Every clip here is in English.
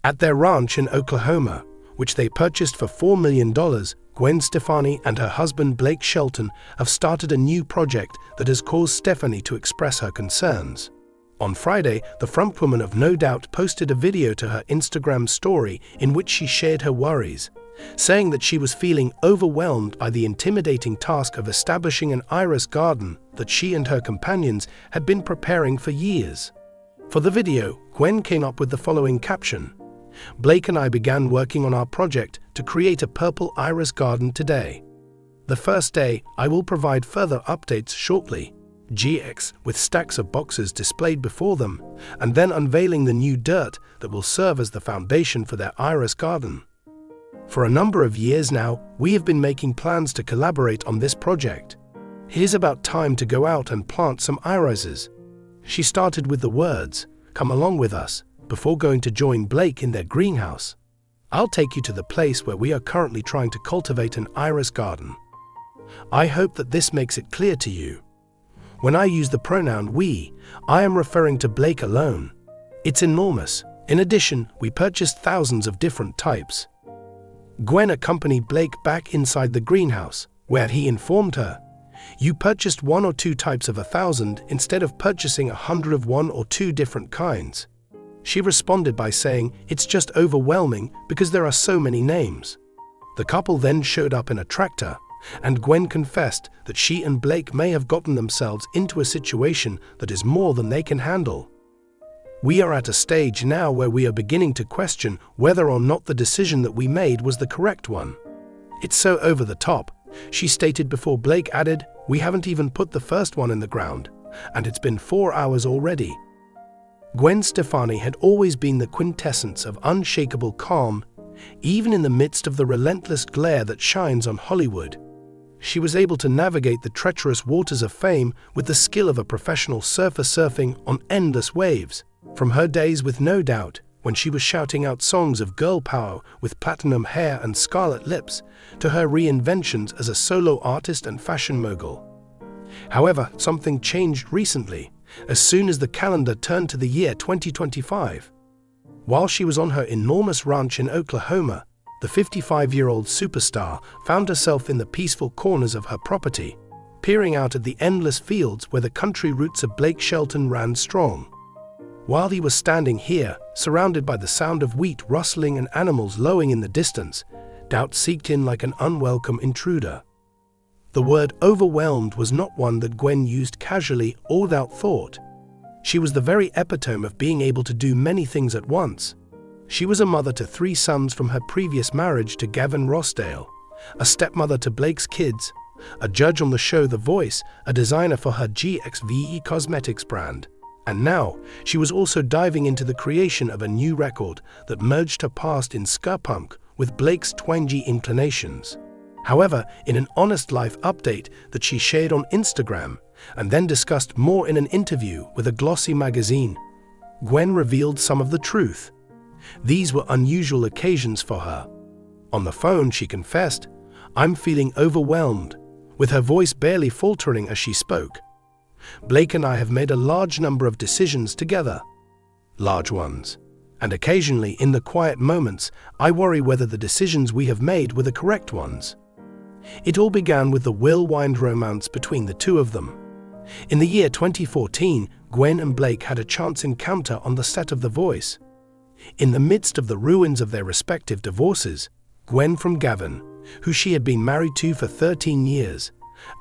At their ranch in Oklahoma, which they purchased for $4 million, Gwen Stefani and her husband Blake Shelton have started a new project that has caused Stefani to express her concerns. On Friday, the frontwoman of No Doubt posted a video to her Instagram story in which she shared her worries, saying that she was feeling overwhelmed by the intimidating task of establishing an iris garden that she and her companions had been preparing for years. For the video, Gwen came up with the following caption: "Blake and I began working on our project to create a purple iris garden today. The first day, I will provide further updates shortly. GX with stacks of boxes displayed before them, and then unveiling the new dirt that will serve as the foundation for their iris garden. For a number of years now, we have been making plans to collaborate on this project. It is about time to go out and plant some irises." She started with the words, "Come along with us," before going to join Blake in their greenhouse. "I'll take you to the place where we are currently trying to cultivate an iris garden. I hope that this makes it clear to you. When I use the pronoun we, I am referring to Blake alone. It's enormous. In addition, we purchased thousands of different types." Gwen accompanied Blake back inside the greenhouse, where he informed her, "You purchased 1 or 2 types of 1,000 instead of purchasing 100 of 1 or 2 different kinds." She responded by saying, "It's just overwhelming because there are so many names." The couple then showed up in a tractor, and Gwen confessed that she and Blake may have gotten themselves into a situation that is more than they can handle. "We are at a stage now where we are beginning to question whether or not the decision that we made was the correct one. It's so over the top," she stated before Blake added, "We haven't even put the first one in the ground, and it's been 4 hours already." Gwen Stefani had always been the quintessence of unshakable calm, even in the midst of the relentless glare that shines on Hollywood. She was able to navigate the treacherous waters of fame with the skill of a professional surfer surfing on endless waves. From her days with No Doubt, when she was shouting out songs of girl power with platinum hair and scarlet lips, to her reinventions as a solo artist and fashion mogul. However, something changed recently, as soon as the calendar turned to the year 2025. While she was on her enormous ranch in Oklahoma, the 55-year-old superstar found herself in the peaceful corners of her property, peering out at the endless fields where the country roots of Blake Shelton ran strong. While he was standing here, surrounded by the sound of wheat rustling and animals lowing in the distance, doubt seeped in like an unwelcome intruder. The word overwhelmed was not one that Gwen used casually or without thought. She was the very epitome of being able to do many things at once. She was a mother to 3 sons from her previous marriage to Gavin Rossdale, a stepmother to Blake's kids, a judge on the show The Voice, a designer for her GXVE cosmetics brand, and now she was also diving into the creation of a new record that merged her past in ska-punk with Blake's twangy inclinations. However, in an honest life update that she shared on Instagram and then discussed more in an interview with a glossy magazine, Gwen revealed some of the truth. These were unusual occasions for her. On the phone, she confessed, "I'm feeling overwhelmed," with her voice barely faltering as she spoke. "Blake and I have made a large number of decisions together. Large ones. And occasionally, in the quiet moments, I worry whether the decisions we have made were the correct ones." It all began with the whirlwind romance between the two of them. In the year 2014, Gwen and Blake had a chance encounter on the set of The Voice. In the midst of the ruins of their respective divorces, Gwen from Gavin, who she had been married to for 13 years,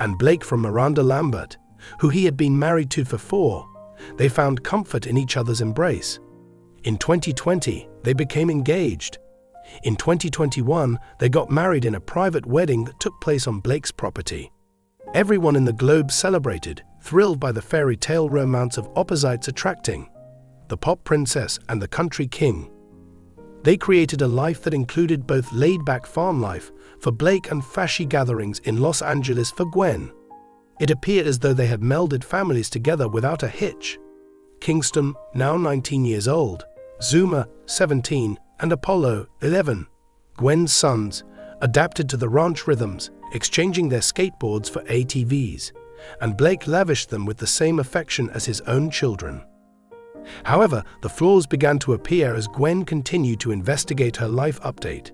and Blake from Miranda Lambert, who he had been married to for 4, they found comfort in each other's embrace. In 2020, they became engaged. In 2021, they got married in a private wedding that took place on Blake's property. Everyone in the globe celebrated, thrilled by the fairy tale romance of opposites attracting, the pop princess and the country king. They created a life that included both laid-back farm life for Blake and fashy gatherings in Los Angeles for Gwen. It appeared as though they had melded families together without a hitch. Kingston, now 19 years old, Zuma, 17, and Apollo, 11, Gwen's sons, adapted to the ranch rhythms, exchanging their skateboards for ATVs, and Blake lavished them with the same affection as his own children. However, the flaws began to appear as Gwen continued to investigate her life update.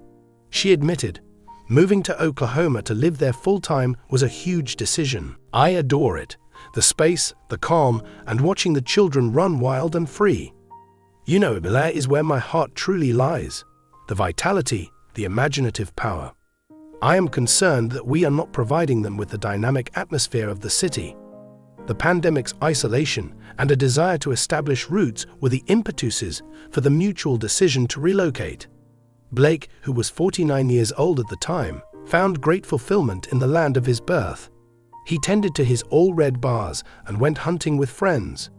She admitted, moving to Oklahoma to live there full-time was a huge decision. I adore it. The space, the calm, and watching the children run wild and free. You know, that is where my heart truly lies. The vitality, the imaginative power. I am concerned that we are not providing them with the dynamic atmosphere of the city. The pandemic's isolation and a desire to establish roots were the impetuses for the mutual decision to relocate. Blake, who was 49 years old at the time, found great fulfillment in the land of his birth. He tended to his all-red bars and went hunting with friends.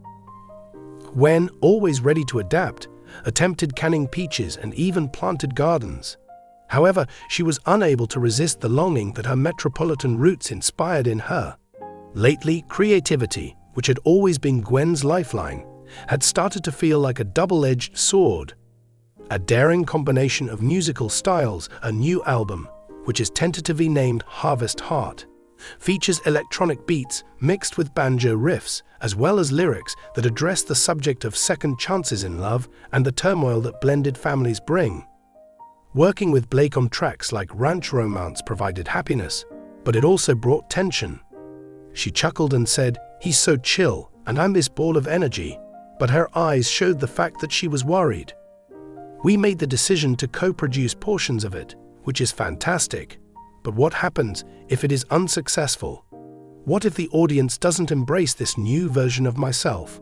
Gwen, always ready to adapt, attempted canning peaches and even planted gardens. However, she was unable to resist the longing that her metropolitan roots inspired in her. Lately, creativity, which had always been Gwen's lifeline, had started to feel like a double-edged sword. A daring combination of musical styles, a new album, which is tentatively named Harvest Heart, features electronic beats mixed with banjo riffs, as well as lyrics that address the subject of second chances in love and the turmoil that blended families bring. Working with Blake on tracks like Ranch Romance provided happiness, but it also brought tension. She chuckled and said, "He's so chill, and I'm this ball of energy," but her eyes showed the fact that she was worried. We made the decision to co-produce portions of it, which is fantastic. But what happens if it is unsuccessful? What if the audience doesn't embrace this new version of myself?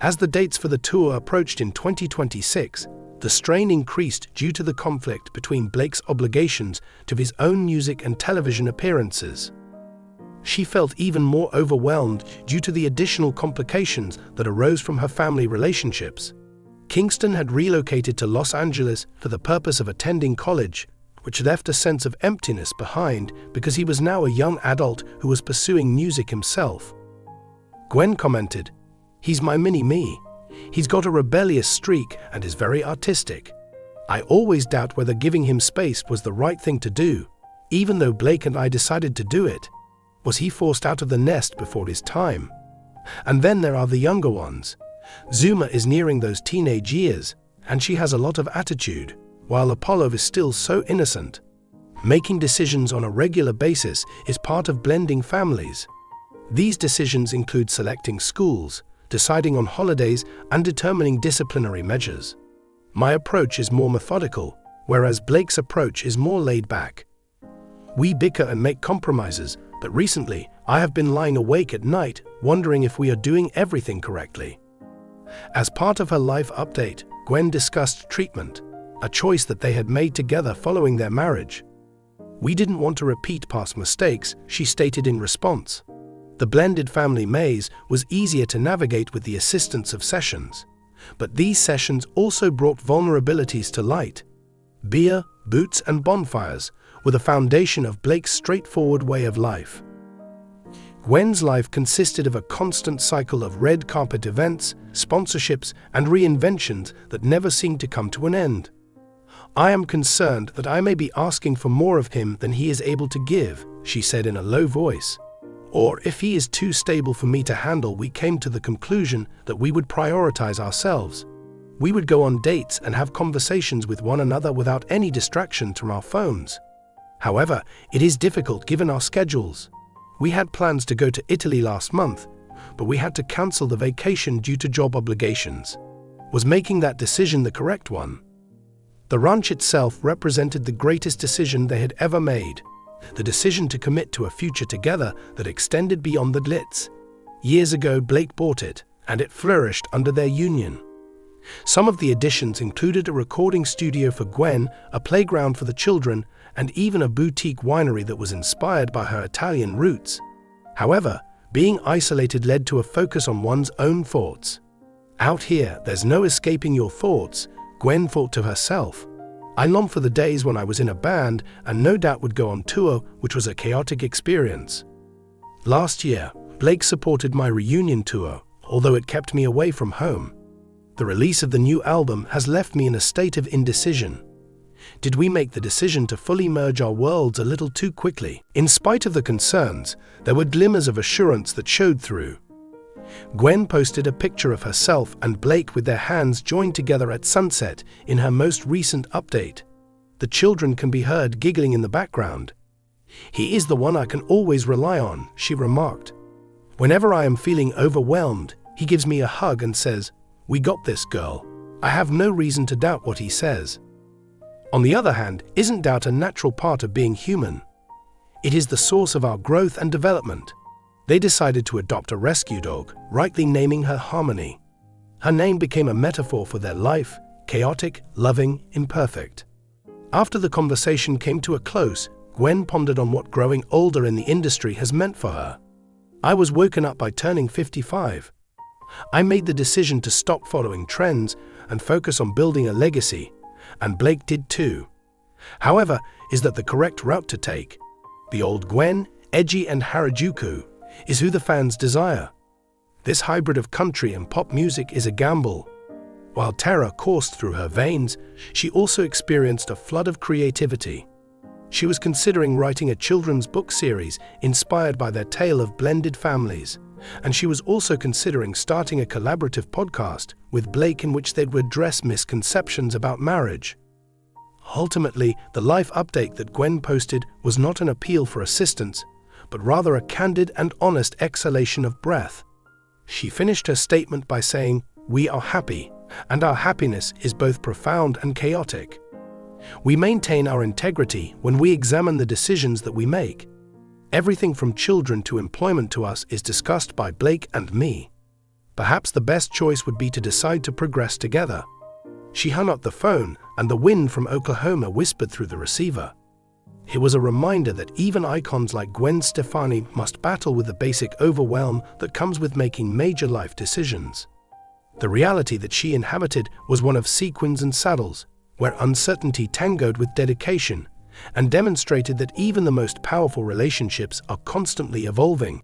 As the dates for the tour approached in 2026, the strain increased due to the conflict between Blake's obligations to his own music and television appearances. She felt even more overwhelmed due to the additional complications that arose from her family relationships. Kingston had relocated to Los Angeles for the purpose of attending college, which left a sense of emptiness behind because he was now a young adult who was pursuing music himself. Gwen commented, "He's my mini-me. He's got a rebellious streak and is very artistic. I always doubt whether giving him space was the right thing to do, even though Blake and I decided to do it. Was he forced out of the nest before his time? And then there are the younger ones. Zuma is nearing those teenage years, and she has a lot of attitude, while Apollo is still so innocent. Making decisions on a regular basis is part of blending families. These decisions include selecting schools, deciding on holidays, and determining disciplinary measures. My approach is more methodical, whereas Blake's approach is more laid back. We bicker and make compromises, but recently I have been lying awake at night wondering if we are doing everything correctly." As part of her life update, Gwen discussed treatment, a choice that they had made together following their marriage. "We didn't want to repeat past mistakes," she stated in response. The blended family maze was easier to navigate with the assistance of sessions, but these sessions also brought vulnerabilities to light. Beer, boots, and bonfires were the foundation of Blake's straightforward way of life. Gwen's life consisted of a constant cycle of red carpet events, sponsorships, and reinventions that never seemed to come to an end. "I am concerned that I may be asking for more of him than he is able to give," she said in a low voice. "Or if he is too stable for me to handle." We came to the conclusion that we would prioritize ourselves. We would go on dates and have conversations with one another without any distraction from our phones. However, it is difficult given our schedules. We had plans to go to Italy last month, but we had to cancel the vacation due to job obligations. Was making that decision the correct one? The ranch itself represented the greatest decision they had ever made, the decision to commit to a future together that extended beyond the glitz. Years ago, Blake bought it, and it flourished under their union. Some of the additions included a recording studio for Gwen, a playground for the children, and even a boutique winery that was inspired by her Italian roots. However, being isolated led to a focus on one's own thoughts. "Out here, there's no escaping your thoughts," Gwen thought to herself. "I long for the days when I was in a band and no doubt would go on tour, which was a chaotic experience." Last year, Blake supported my reunion tour, although it kept me away from home. The release of the new album has left me in a state of indecision. Did we make the decision to fully merge our worlds a little too quickly? In spite of the concerns, there were glimmers of assurance that showed through. Gwen posted a picture of herself and Blake with their hands joined together at sunset in her most recent update. The children can be heard giggling in the background. "He is the one I can always rely on," she remarked. "Whenever I am feeling overwhelmed, he gives me a hug and says, 'We got this, girl.' I have no reason to doubt what he says." On the other hand, isn't doubt a natural part of being human? It is the source of our growth and development. They decided to adopt a rescue dog, rightly naming her Harmony. Her name became a metaphor for their life, chaotic, loving, imperfect. After the conversation came to a close, Gwen pondered on what growing older in the industry has meant for her. "I was woken up by turning 55. I made the decision to stop following trends and focus on building a legacy, and Blake did too. However, is that the correct route to take? The old Gwen, edgy and Harajuku, is who the fans desire. This hybrid of country and pop music is a gamble." While terror coursed through her veins, she also experienced a flood of creativity. She was considering writing a children's book series inspired by their tale of blended families, and she was also considering starting a collaborative podcast with Blake in which they would address misconceptions about marriage. Ultimately, the life update that Gwen posted was not an appeal for assistance, but rather a candid and honest exhalation of breath. She finished her statement by saying, "We are happy, and our happiness is both profound and chaotic. We maintain our integrity when we examine the decisions that we make. Everything from children to employment to us is discussed by Blake and me. Perhaps the best choice would be to decide to progress together." She hung up the phone, and the wind from Oklahoma whispered through the receiver. It was a reminder that even icons like Gwen Stefani must battle with the basic overwhelm that comes with making major life decisions. The reality that she inhabited was one of sequins and saddles, where uncertainty tangoed with dedication, and demonstrated that even the most powerful relationships are constantly evolving.